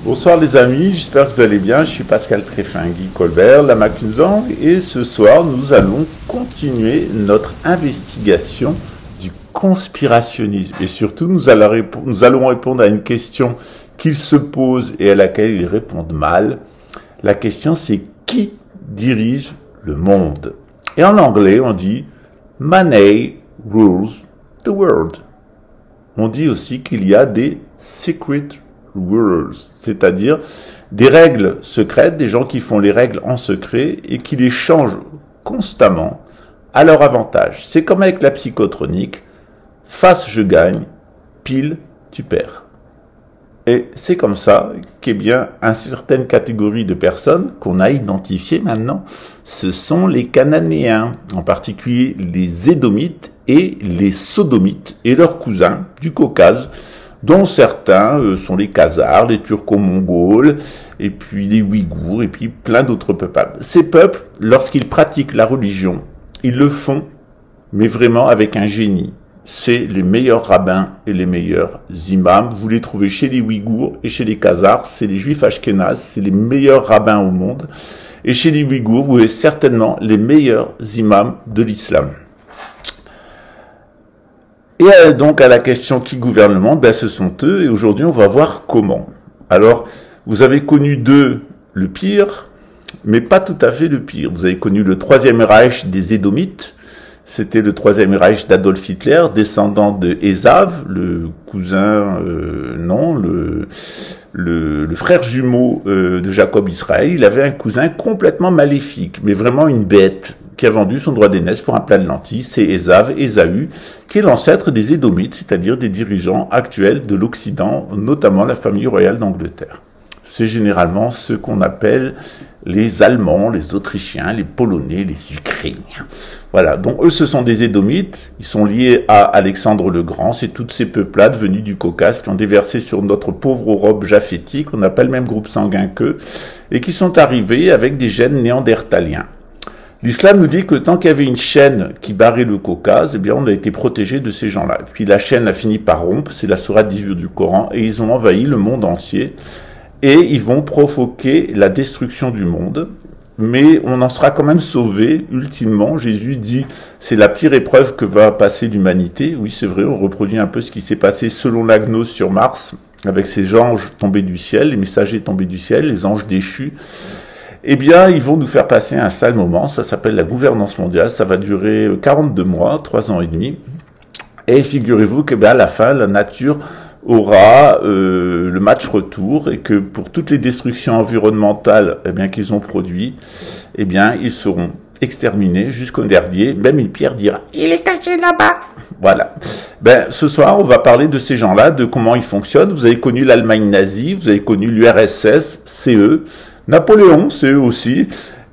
Bonsoir les amis, j'espère que vous allez bien. Je suis Pascal Tréfin-Guy Colbert, la Macunzang, et ce soir nous allons continuer notre investigation du conspirationnisme. Et surtout nous allons répondre à une question qu'ils se posent et à laquelle ils répondent mal. La question c'est qui dirige le monde? Et en anglais on dit « Money rules the world ». On dit aussi qu'il y a des « secret rules », c'est-à-dire des règles secrètes, des gens qui font les règles en secret et qui les changent constamment à leur avantage. C'est comme avec la psychotronique, face je gagne, pile tu perds. Et c'est comme ça qu'est bien une certaine catégorie de personnes qu'on a identifiées maintenant, ce sont les Cananéens, en particulier les Édomites et les Sodomites et leurs cousins du Caucase, dont certains sont les Khazars, les Turco-Mongols, et puis les Ouïghours, et puis plein d'autres peuples. Ces peuples, lorsqu'ils pratiquent la religion, ils le font, mais vraiment avec un génie. C'est les meilleurs rabbins et les meilleurs imams. Vous les trouvez chez les Ouïghours et chez les Khazars, c'est les Juifs ashkénazes, c'est les meilleurs rabbins au monde. Et chez les Ouïghours, vous avez certainement les meilleurs imams de l'islam. Et donc à la question qui gouverne le monde, ben ce sont eux, et aujourd'hui on va voir comment. Alors, vous avez connu d'eux le pire, mais pas tout à fait le pire. Vous avez connu le troisième Reich des Édomites, c'était le troisième Reich d'Adolf Hitler, descendant de Esav, le cousin, le frère jumeau de Jacob Israël. Il avait un cousin complètement maléfique, mais vraiment une bête, qui a vendu son droit d'aînesse pour un plat de lentilles, c'est Ésaü, qui est l'ancêtre des Édomites, c'est-à-dire des dirigeants actuels de l'Occident, notamment la famille royale d'Angleterre. C'est généralement ceux qu'on appelle les Allemands, les Autrichiens, les Polonais, les Ukrainiens. Voilà, donc eux ce sont des Édomites, ils sont liés à Alexandre le Grand, c'est toutes ces peuplades venues du Caucase qui ont déversé sur notre pauvre Europe japhétique, on n'a pas le même groupe sanguin qu'eux, et qui sont arrivés avec des gènes néandertaliens. L'islam nous dit que tant qu'il y avait une chaîne qui barrait le Caucase, eh bien on a été protégé de ces gens-là. Puis la chaîne a fini par rompre, c'est la sourate 18 du Coran, et ils ont envahi le monde entier, et ils vont provoquer la destruction du monde, mais on en sera quand même sauvé, ultimement. Jésus dit, c'est la pire épreuve que va passer l'humanité. Oui, c'est vrai, on reproduit un peu ce qui s'est passé selon la gnose sur Mars, avec ces anges tombés du ciel, les messagers tombés du ciel, les anges déchus. Eh bien, ils vont nous faire passer un sale moment, ça s'appelle la gouvernance mondiale, ça va durer 42 mois, 3 ans et demi, et figurez-vous que à la fin, la nature aura le match retour, et que pour toutes les destructions environnementales qu'ils ont produites, ils seront exterminés jusqu'au dernier, même une pierre dira « il est caché là-bas ». Voilà. Ce soir, on va parler de ces gens-là, de comment ils fonctionnent. Vous avez connu l'Allemagne nazie, vous avez connu l'URSS, c'est eux. Napoléon, c'est eux aussi.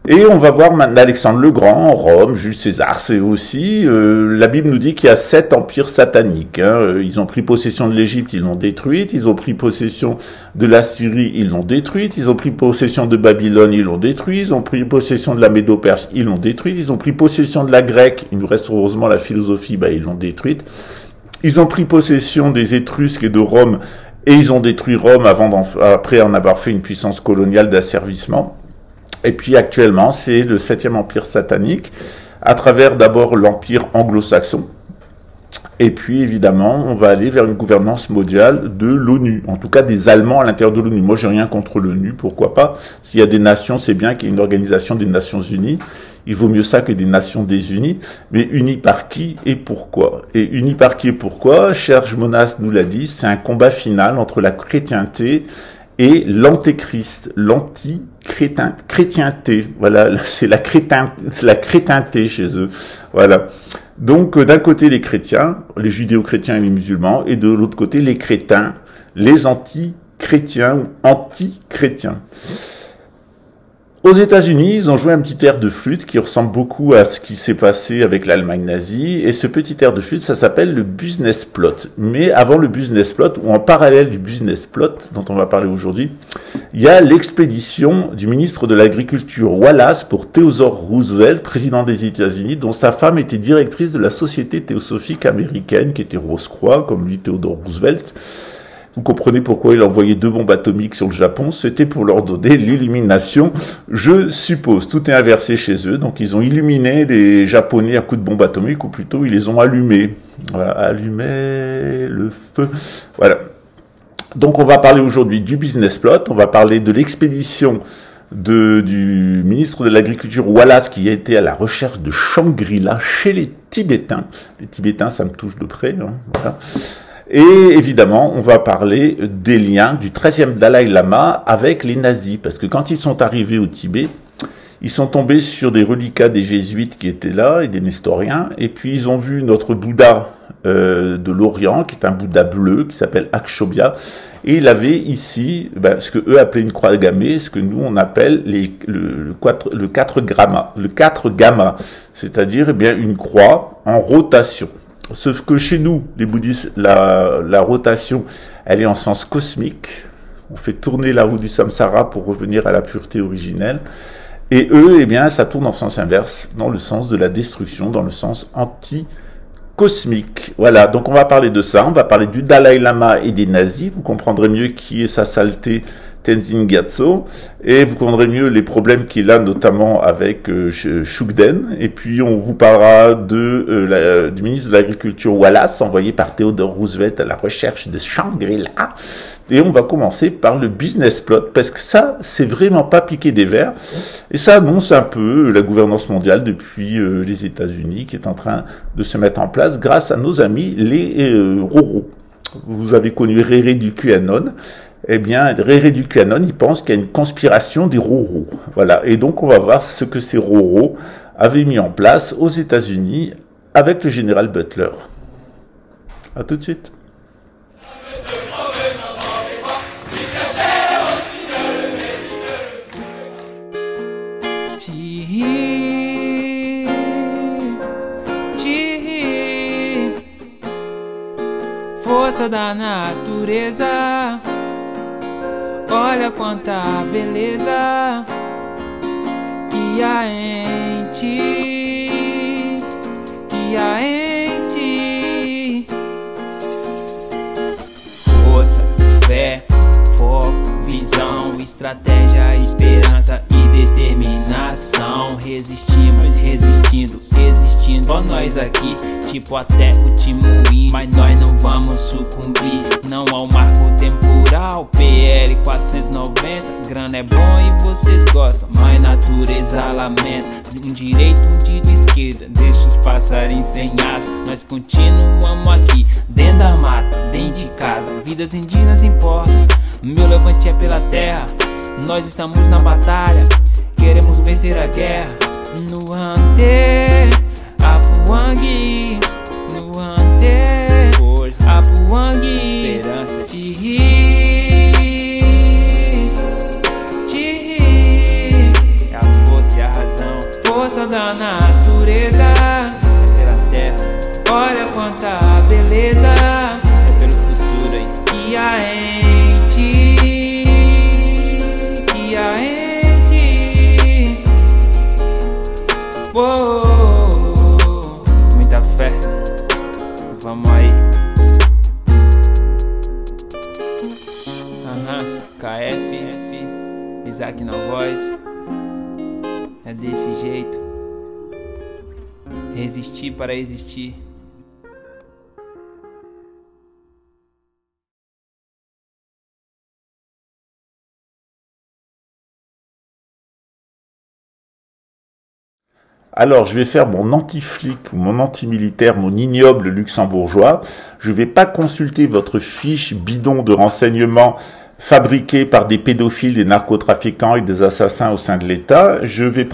Et on va voir maintenant Alexandre le Grand, Rome, Jules César, c'est eux aussi. La Bible nous dit qu'il y a 7 empires sataniques. Ils ont pris possession de l'Égypte, ils l'ont détruite. Ils ont pris possession de la Syrie, ils l'ont détruite. Ils ont pris possession de Babylone, ils l'ont détruite. Ils ont pris possession de la Médo-Perse, ils l'ont détruite. Ils ont pris possession de la Grecque, il nous reste heureusement la philosophie, ils l'ont détruite. Ils ont pris possession des Étrusques et de Rome, et ils ont détruit Rome après en avoir fait une puissance coloniale d'asservissement. Et puis actuellement, c'est le 7e empire satanique, à travers d'abord l'empire anglo-saxon. Et puis évidemment, on va aller vers une gouvernance mondiale de l'ONU, en tout cas des Allemands à l'intérieur de l'ONU. Moi, j'ai rien contre l'ONU, pourquoi pas. S'il y a des nations, c'est bien qu'il y ait une organisation des Nations Unies. Il vaut mieux ça que des nations désunies, mais unies par qui et pourquoi? Et unies par qui et pourquoi, Serge Monas nous l'a dit, c'est un combat final entre la chrétienté et l'antéchrist, l'anti-chrétienté. Voilà, c'est la crétinté chez eux. Voilà. Donc, d'un côté, les chrétiens, les judéo-chrétiens et les musulmans, et de l'autre côté, les crétins, les anti-chrétiens ou anti-chrétiens. Aux États-Unis, ils ont joué un petit air de flûte qui ressemble beaucoup à ce qui s'est passé avec l'Allemagne nazie. Et ce petit air de flûte, ça s'appelle le business plot. Mais avant le business plot, ou en parallèle du business plot, dont on va parler aujourd'hui, il y a l'expédition du ministre de l'Agriculture Wallace pour Theodore Roosevelt, président des États-Unis, dont sa femme était directrice de la Société théosophique américaine, qui était Rose-Croix, comme lui Theodore Roosevelt. Vous comprenez pourquoi il a envoyé 2 bombes atomiques sur le Japon, c'était pour leur donner l'illumination, je suppose. Tout est inversé chez eux, donc ils ont illuminé les Japonais à coups de bombes atomiques, ou plutôt ils les ont allumés. Voilà, allumer le feu. Voilà. Donc on va parler aujourd'hui du business plot, on va parler de l'expédition du ministre de l'Agriculture Wallace qui a été à la recherche de Shangri-La chez les Tibétains. Les Tibétains, ça me touche de près. Hein, voilà. Et évidemment, on va parler des liens du 13e Dalai Lama avec les nazis, parce que quand ils sont arrivés au Tibet, ils sont tombés sur des reliquats des jésuites qui étaient là et des nestoriens, et puis ils ont vu notre Bouddha de l'Orient, qui est un Bouddha bleu, qui s'appelle Akshobhya, et il avait ici ce que eux appelaient une croix gammée, ce que nous on appelle le 4 gamma, c'est-à-dire une croix en rotation. Sauf que chez nous, les bouddhistes, la rotation, elle est en sens cosmique. On fait tourner la roue du samsara pour revenir à la pureté originelle. Et eux, ça tourne en sens inverse, dans le sens de la destruction, dans le sens anti-cosmique. Voilà, donc on va parler de ça, on va parler du Dalai Lama et des nazis. Vous comprendrez mieux qui est sa saleté, Tenzin Gyatso, et vous comprendrez mieux les problèmes qu'il a notamment avec Shugden, et puis on vous parlera du ministre de l'Agriculture Wallace, envoyé par Theodore Roosevelt à la recherche de Shangri-La, et on va commencer par le business plot, parce que ça, c'est vraiment pas piquer des vers, et ça annonce un peu la gouvernance mondiale depuis les États-Unis, qui est en train de se mettre en place grâce à nos amis les Roro. Vous avez connu Réré du QAnon. Réré du QAnon, il pense qu'il y a une conspiration des Roro. Voilà. Et donc, on va voir ce que ces Roro avaient mis en place aux États-Unis avec le général Butler. À tout de suite. Força da natureza, olha quanta beleza que há em ti, que há em ti. Força, fé, foco, visão, estratégia, esperança e determinação. Resistimos, resistindo, existindo. Ó nós aqui, tipo até o Timuim, mas nós não vamos sucumbir. Não ao marco temporal, PL 490. Grana é bom e vocês gostam, mas natureza lamenta. Um direito, um de esquerda, deixa os passarinhos sem asa. Nós continuamos aqui, dentro da mata, dentro de casa. Vidas indígenas importam, meu levante é pela terra. Nós estamos na batalha, queremos vencer a guerra. No Ante, Apuangue, no Ante, força, Apuangue, esperança, Tiri, é a força e a razão, força da natureza, é pela terra, olha quanta beleza, é pelo futuro aí, que há em ti, que há em ti. Uou, muita fé, vamos aí. KF, Isaac na voz. É desse jeito. Resistir para existir. Alors, je vais faire mon anti-flic, mon anti-militaire, mon ignoble luxembourgeois. Je ne vais pas consulter votre fiche bidon de renseignements fabriquée par des pédophiles, des narcotrafiquants et des assassins au sein de l'État. Je vais